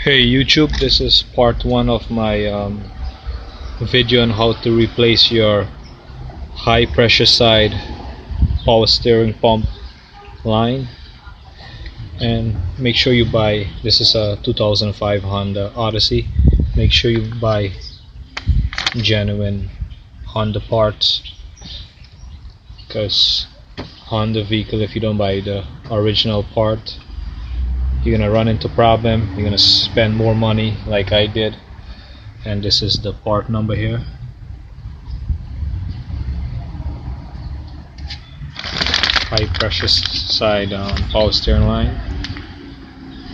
Hey YouTube, this is part 1 of my video on how to replace your high pressure side power steering pump line. And make sure you buy, this is a 2005 Honda Odyssey, make sure you buy genuine Honda parts, because Honda vehicle, if you don't buy the original part, you're gonna run into problem. You're gonna spend more money like I did. And this is the part number here. High pressure side power steering line.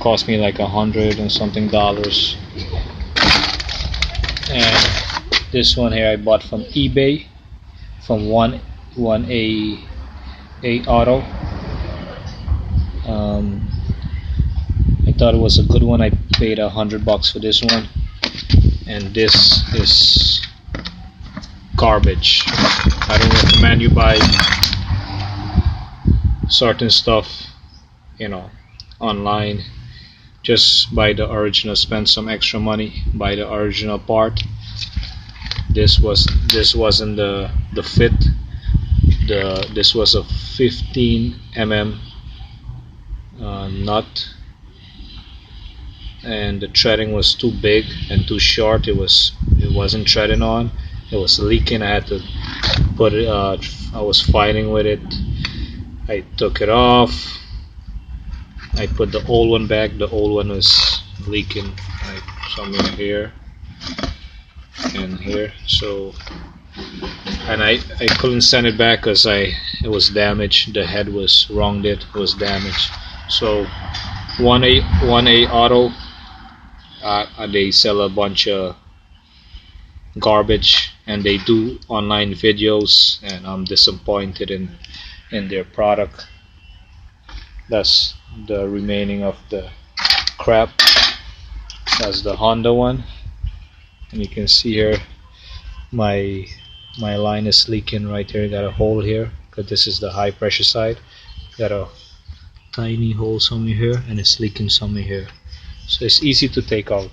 Cost me like $100 and something. And this one here I bought from eBay, from 1A Auto. I thought it was a good one. I paid $100 for this one, and this is garbage. I don't recommend you buy certain stuff, online. Just buy the original. Spend some extra money, buy the original part. This wasn't the fit. This was a 15 mm nut, and the threading was too big and too short. It wasn't threading on. It was leaking. I had to put it. I was fighting with it. I took it off. I put the old one back. The old one was leaking, like somewhere here and here. So, and I couldn't send it back because it was damaged. The head was wronged. It was damaged. So 1A Auto. They sell a bunch of garbage, and they do online videos, and I'm disappointed in their product. That's the remaining of the crap. That's the Honda one, and you can see here my line is leaking right here. Got a hole here because this is the high pressure side. Got a tiny hole somewhere here, and it's leaking somewhere here. So it's easy to take out.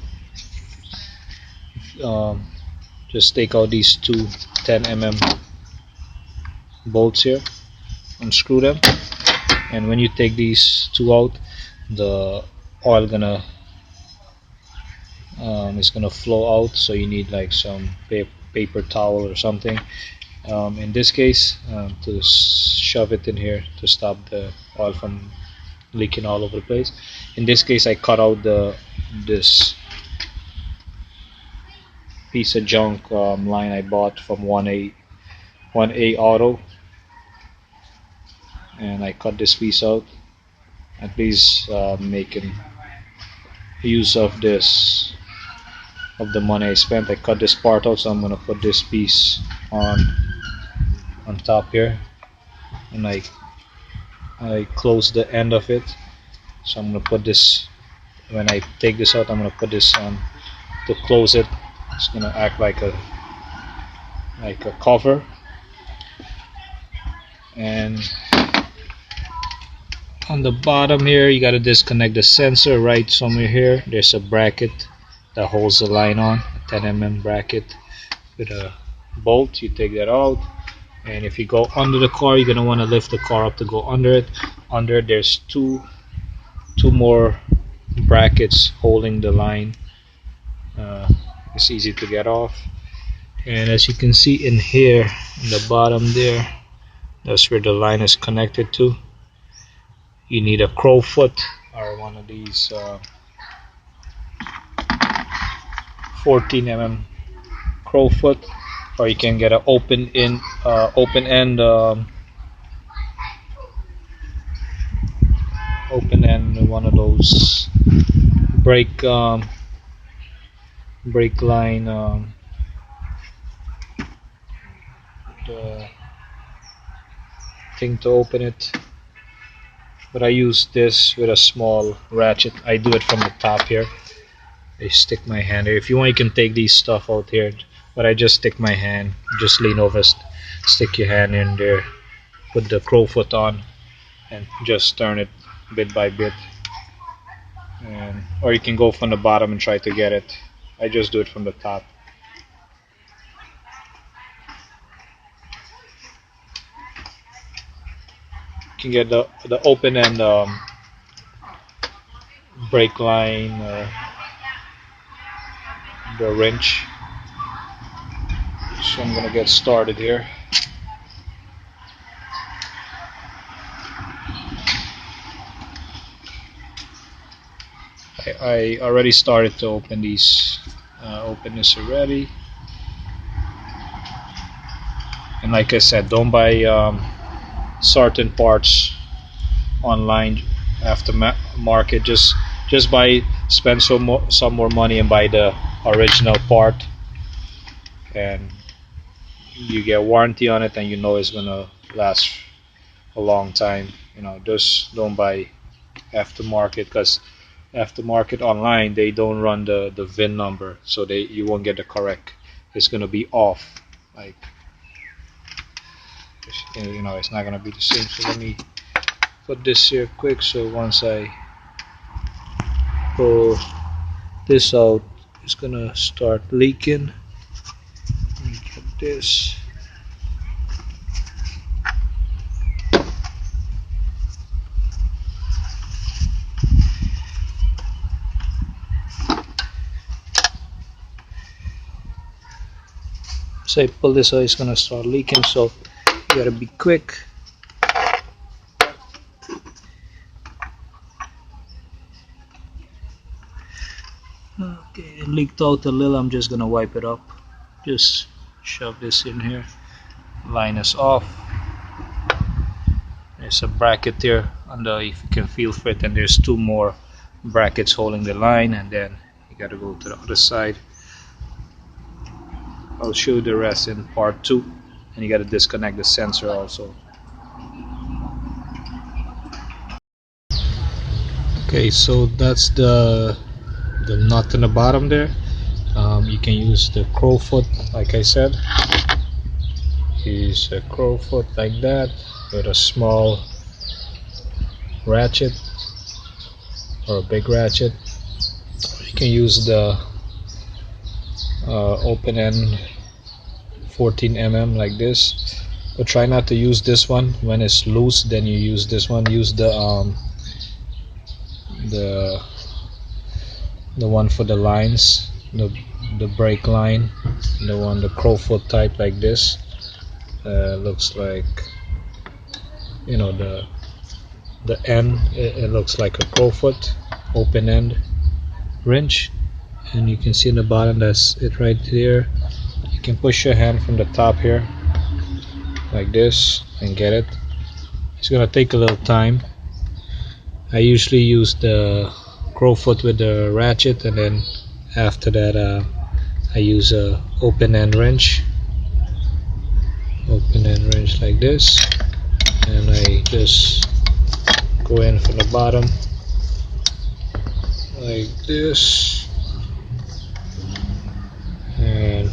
Just take out these two 10 mm bolts here, unscrew them, and when you take these two out, the oil is gonna flow out. So you need like some paper towel or something. In this case, to shove it in here to stop the oil from leaking all over the place. In this case, I cut out this piece of junk line I bought from 1A Auto, and I cut this piece out. And please making use of the money I spent. I cut this part out, so I'm gonna put this piece on top here, and I close the end of it. So I'm gonna put this, when I take this out, I'm gonna put this on to close it. It's gonna act like a cover. And on the bottom here, you gotta disconnect the sensor right somewhere here. There's a bracket that holds the line on, a 10 mm bracket with a bolt. You take that out, and if you go under the car, you're gonna want to lift the car up to go under it. Under there's two more brackets holding the line. It's easy to get off, and as you can see in here, in the bottom there, that's where the line is connected to. You need a crow foot or one of these 14 mm crow foot, or you can get an open end one of those brake line the thing to open it. But I use this with a small ratchet. I do it from the top here. I stick my hand here. If you want, you can take these stuff out here, but I just stick my hand. Just lean over, stick your hand in there, put the crow foot on, and just turn it bit by bit. and or you can go from the bottom and try to get it. I just do it from the top. You can get the open end brake line or the wrench. So I'm gonna get started here. I already started to open these, open this already. And like I said, don't buy certain parts online after market. Just buy, spend some more money and buy the original part, and you get warranty on it, and you know it's gonna last a long time. You know, just don't buy aftermarket, because aftermarket online they don't run the VIN number, so you won't get the correct. It's gonna be off, like, you know, it's not gonna be the same. So let me put this here quick, so once I pull this out, it's gonna start leaking. Let me get this. So I pull this out, it's gonna start leaking, so you gotta be quick. Okay, it leaked out a little. I'm just gonna wipe it up. Just shove this in here. Line is off. There's a bracket here under, if you can feel for it, and there's two more brackets holding the line, and then you gotta go to the other side. I'll show you the rest in part 2, and you gotta disconnect the sensor also. Okay, so that's the nut in the bottom there. You can use the crow foot, like I said. Use a crow foot like that with a small ratchet or a big ratchet. You can use the open end 14 mm like this, but try not to use this one when it's loose. Then you use this one. Use the one for the lines, the brake line, the crow foot type like this. Looks like, you know, the end, it looks like a crow foot open end wrench, and you can see in the bottom, that's it right there. You can push your hand from the top here like this and get it. It's gonna take a little time. I usually use the crow foot with the ratchet, and then after that I use a open end wrench like this, and I just go in from the bottom like this and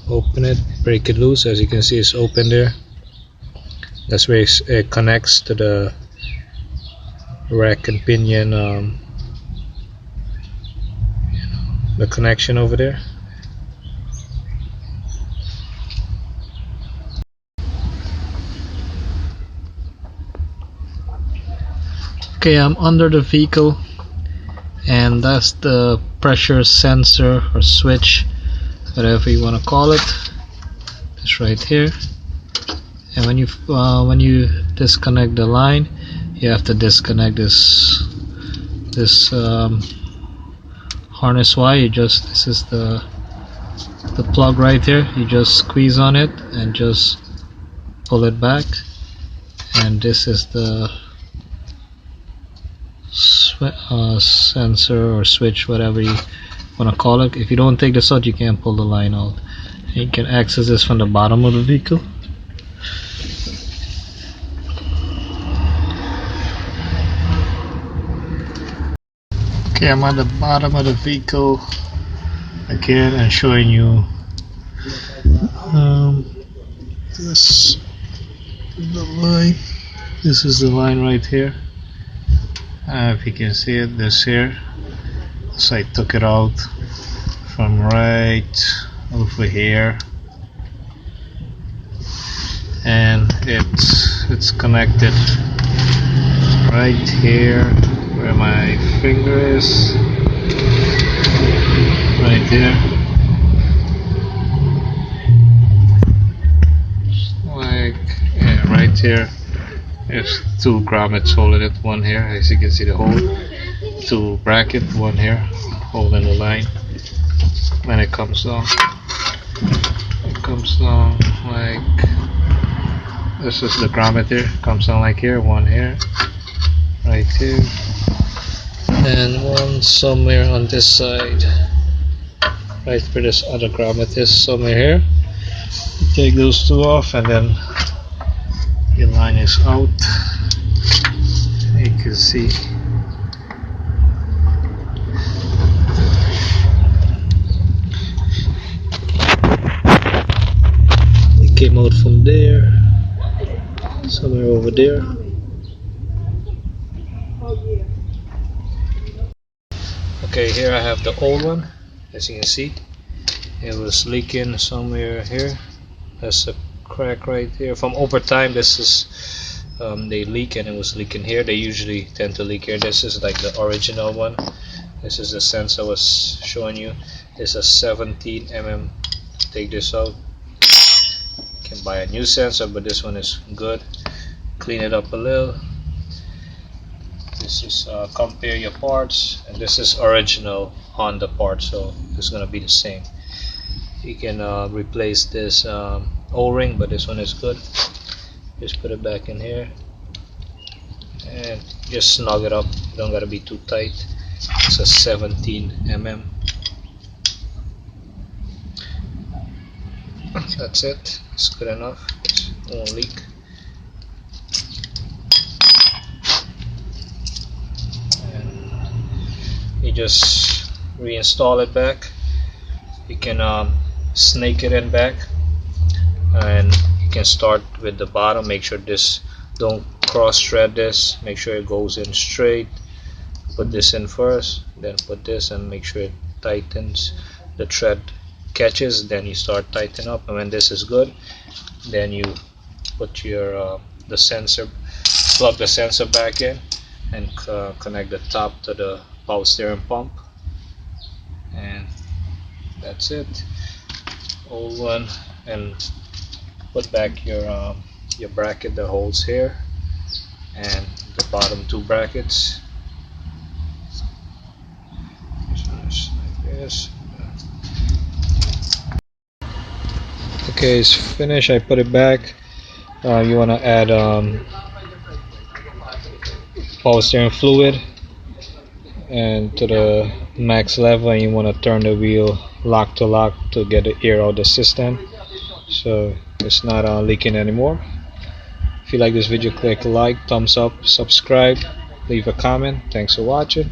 open it, break it loose. As you can see, it's open there. That's where it connects to the rack and pinion, the connection over there. Okay, I'm under the vehicle, and that's the pressure sensor or switch, whatever you want to call it. It's right here. And when you disconnect the line, you have to disconnect this harness wire. This is the plug right here. You just squeeze on it and just pull it back, and this is the sensor or switch, whatever you want to call it. If you don't take this out, you can't pull the line out. And you can access this from the bottom of the vehicle. Okay, I'm at the bottom of the vehicle again and showing you this the line. This is the line right here. If you can see it, this here, so I took it out from right over here, and it's connected right here where my finger is, right there, like, yeah, right here. There's two grommets holding it, one here, as you can see the hole, two bracket, one here holding the line. When it comes down like this is the grommet here, comes down like here, one here, right here, and one somewhere on this side, right where this other grommet is, somewhere here. You take those two off, and then your line is out. You can see it came out from there, somewhere over there. Okay, here I have the old one. As you can see, it was leaking somewhere here. There's a crack right here. From over time, this is they leak, and it was leaking here. They usually tend to leak here. This is like the original one. This is the sensor I was showing you. It's a 17 mm. Take this out. You can buy a new sensor, but this one is good. Clean it up a little. This is compare your parts, and this is original Honda part, so it's gonna be the same. You can replace this O-ring, but this one is good. Just put it back in here and just snug it up. You don't gotta be too tight. It's a 17 mm. That's it. It's good enough. It won't leak. You just reinstall it back. You can snake it in back, and you can start with the bottom. Make sure this, don't cross thread this, make sure it goes in straight. Put this in first, then put this, and make sure it tightens, the thread catches, then you start tightening up. And when this is good, then you put your the sensor, plug the sensor back in, and connect the top to the power steering pump, and that's it. Old one, and put back your bracket that holds here, and the bottom two brackets. Like this. Okay, it's finished. I put it back. You want to add power steering fluid and to the max level, and you want to turn the wheel lock to get the air out of the system, so it's not leaking anymore. If you like this video, click like, thumbs up, subscribe, leave a comment. Thanks for watching.